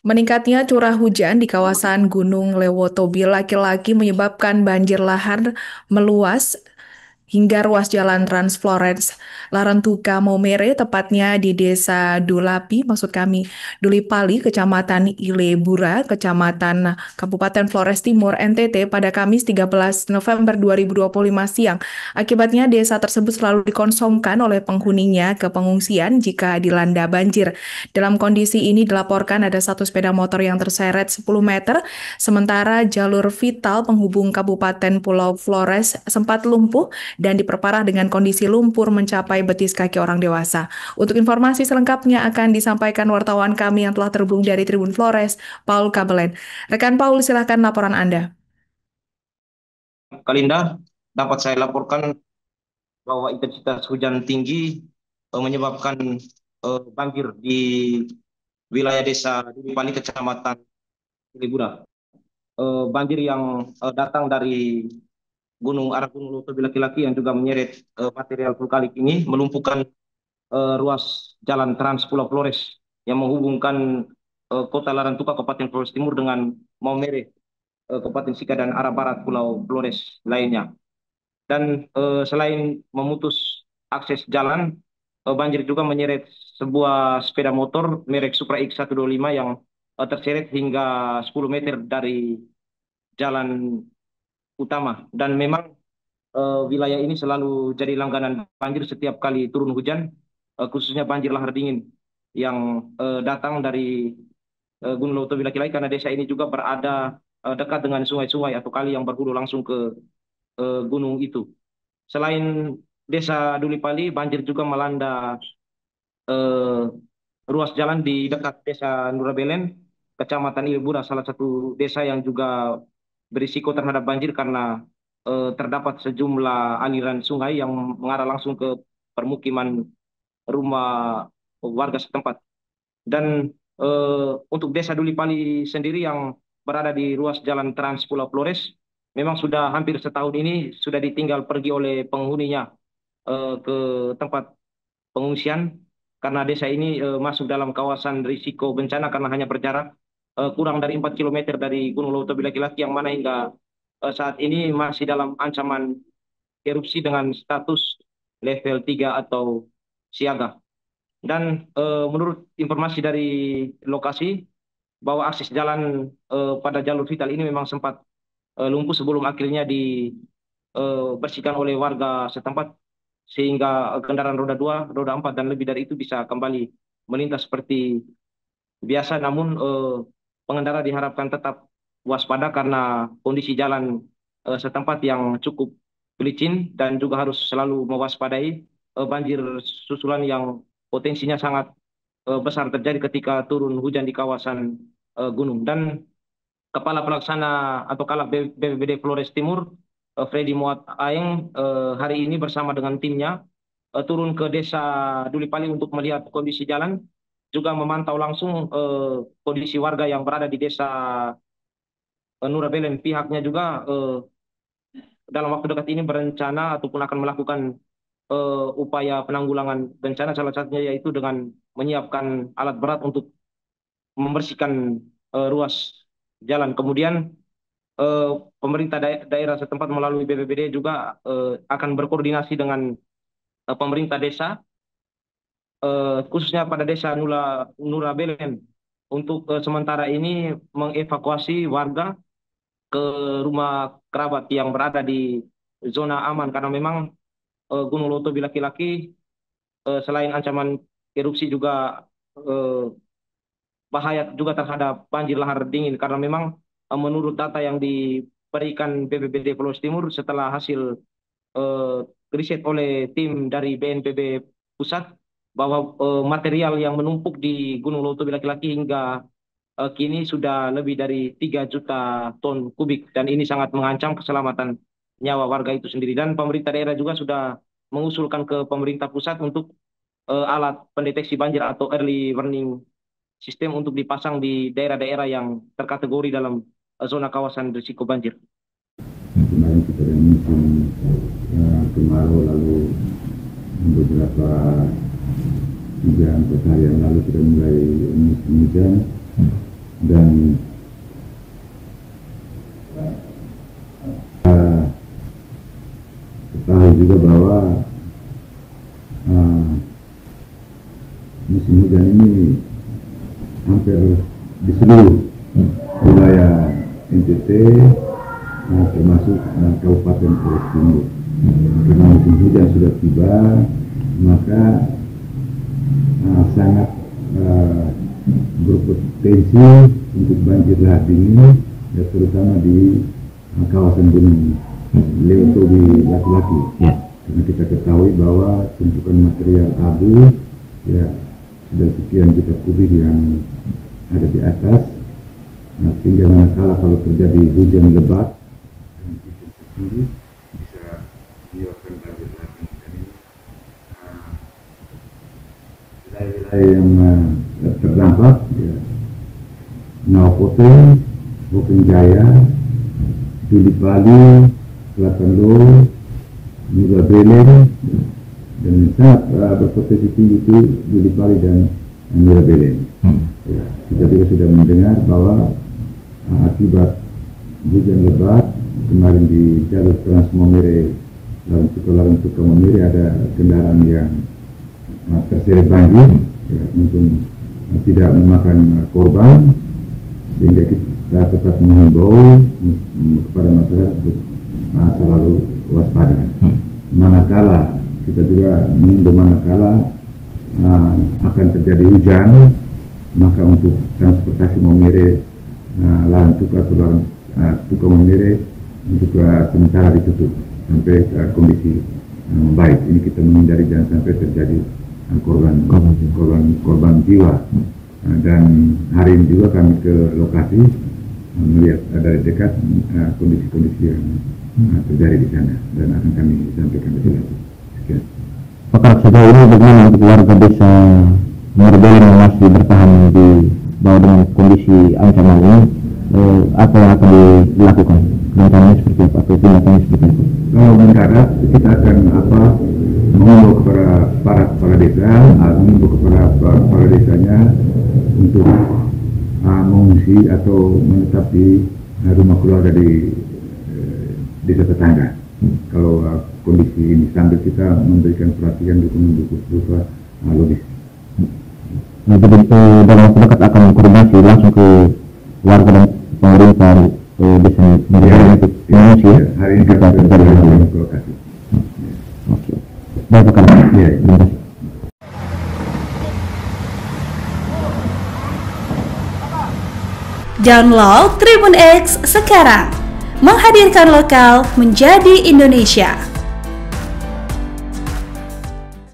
Meningkatnya curah hujan di kawasan Gunung Lewotobi laki-laki menyebabkan banjir lahar meluas hingga ruas jalan Trans Florence Larantuka Maumere, tepatnya di Desa Dulapi, maksud kami Dulipali, Kecamatan Ilebura, Kecamatan Kabupaten Flores Timur, NTT pada Kamis 13 November 2025 siang. Akibatnya desa tersebut selalu dikonsumkan oleh penghuninya ke pengungsian jika dilanda banjir. Dalam kondisi ini dilaporkan ada satu sepeda motor yang terseret 10 meter, sementara jalur vital penghubung Kabupaten Pulau Flores sempat lumpuh dan diperparah dengan kondisi lumpur mencapai betis kaki orang dewasa. Untuk informasi selengkapnya akan disampaikan wartawan kami yang telah terhubung dari Tribun Flores, Paul Kabelen. Rekan Paul, silahkan laporan Anda. Kalinda, dapat saya laporkan bahwa intensitas hujan tinggi menyebabkan banjir di wilayah desa Dipali, Kecamatan Libura. Banjir yang datang dari arah Gunung Lotobi Laki-Laki yang juga menyeret material vulkanik ini melumpuhkan ruas jalan Trans Pulau Flores yang menghubungkan kota Larantuka, Kabupaten Flores Timur dengan Maumere, Kabupaten Sika dan arah barat Pulau Flores lainnya. Dan selain memutus akses jalan, banjir juga menyeret sebuah sepeda motor merek Supra X125 yang terseret hingga 10 meter dari jalan utama. Dan memang wilayah ini selalu jadi langganan banjir setiap kali turun hujan, khususnya banjir lahar dingin yang datang dari Gunung Leutowi Laki-Laki, karena desa ini juga berada dekat dengan sungai-sungai atau kali yang berhulu langsung ke gunung itu. Selain desa Dulipali, banjir juga melanda eh, ruas jalan di dekat desa Nurabelen, Kecamatan Ilbura, salah satu desa yang juga berisiko terhadap banjir karena terdapat sejumlah aliran sungai yang mengarah langsung ke permukiman rumah warga setempat. Dan untuk desa Dulipali sendiri yang berada di ruas jalan Trans Pulau Flores, memang sudah hampir setahun ini sudah ditinggal pergi oleh penghuninya ke tempat pengungsian karena desa ini masuk dalam kawasan risiko bencana karena hanya berjarak kurang dari 4 kilometer dari Gunung Leutobi Laki-Laki yang mana hingga saat ini masih dalam ancaman erupsi dengan status level 3 atau siaga. Dan menurut informasi dari lokasi bahwa akses jalan pada jalur vital ini memang sempat lumpuh sebelum akhirnya dibersihkan oleh warga setempat sehingga kendaraan roda 2, roda 4 dan lebih dari itu bisa kembali melintas seperti biasa. Namun pengendara diharapkan tetap waspada karena kondisi jalan setempat yang cukup licin dan juga harus selalu mewaspadai banjir susulan yang potensinya sangat besar terjadi ketika turun hujan di kawasan gunung. Dan Kepala Pelaksana atau Kalak BPBD Flores Timur, Freddy Muat Aeng, hari ini bersama dengan timnya turun ke desa Dulipali untuk melihat kondisi jalan, juga memantau langsung kondisi warga yang berada di desa Nurabelen. Pihaknya juga dalam waktu dekat ini berencana ataupun akan melakukan upaya penanggulangan bencana, salah satunya yaitu dengan menyiapkan alat berat untuk membersihkan ruas jalan. Kemudian pemerintah daerah setempat melalui BPBD juga akan berkoordinasi dengan pemerintah desa, khususnya pada desa Nurabelen, untuk sementara ini mengevakuasi warga ke rumah kerabat yang berada di zona aman karena memang Gunung Leutobi Laki-Laki selain ancaman erupsi juga eh, bahaya juga terhadap banjir lahar dingin karena memang menurut data yang diberikan BPBD Flores Timur setelah hasil eh, riset oleh tim dari BNPB pusat bahwa material yang menumpuk di Gunung Leutobi Laki-Laki hingga kini sudah lebih dari 3 juta ton kubik dan ini sangat mengancam keselamatan nyawa warga itu sendiri. Dan pemerintah daerah juga sudah mengusulkan ke pemerintah pusat untuk alat pendeteksi banjir atau early warning sistem untuk dipasang di daerah-daerah yang terkategori dalam zona kawasan risiko banjir. Kemarin kita ada musim kemarau, lalu beberapa 3-4 hari yang lalu sudah mulai musim hujan. dan ketahui juga bahwa musim hujan ini hampir di seluruh wilayah NTT, termasuk Kabupaten Flores Timur. Karena musim hujan sudah tiba, maka sangat berpotensi untuk banjir lahar dingin, ya, terutama di kawasan Gunung Leutobi laki-laki. Ya. Karena kita ketahui bahwa tumpukan material abu, ya, sudah sekian juta kubik yang ada di atas, sehingga manakala kalau terjadi hujan lebat dengan intensitas tinggi bisa menyebabkan banjir lahar dingin. Dan ini wilayah-wilayah yang terdampak, ya, Nawapote, Bokeng Jaya, Tulipali, Selatan Lo, Mirabelen, dan sangat berpotensi tinggi itu Tulipali dan Mirabelen. Ya, kita juga sudah mendengar bahwa akibat hujan lebat kemarin di jalur Trans Momere, Larang Tuka Momere, ada kendaraan yang terseret banjir, ya, mungkin tidak memakan korban, sehingga kita tetap menghimbau kepada masyarakat untuk selalu waspada. Manakala kita juga menghimbau manakala akan terjadi hujan, maka untuk transportasi Momere, Larang Tuka atau Larang Tuka Momere untuk sementara ditutup sampai kondisi membaik. Ini kita menghindari jangan sampai terjadi korban jiwa. Dan hari ini juga kami ke lokasi melihat dari dekat kondisi-kondisi yang terjadi di sana, dan akan kami sampaikan lebih lanjut. Sekian. Apakah sejauh ini bagaimana untuk warga desa Mirabelen yang masih bertahan di bawah dengan kondisi ancaman ini, apa yang akan dilakukan? Rencananya seperti apa? Atau tindakannya seperti apa? Kalau mendarat, kita akan mengimbau kepada para kepala desa, mengimbau kepada kepala desanya untuk mengungsi atau menetap di rumah keluarga di desa tetangga. Kalau kondisi ini, sambil kita memberikan perhatian dukungan berupa logistik. Jadi dalam waktu dekat akan koordinasi langsung ke warga dan pemerintah desa Mirabelen untuk mengungsi. Hari ini kita terjadi ke lokasi. Oke. Baik, Pak. Ya, terima kasih. Download Tribun X sekarang, menghadirkan lokal menjadi Indonesia.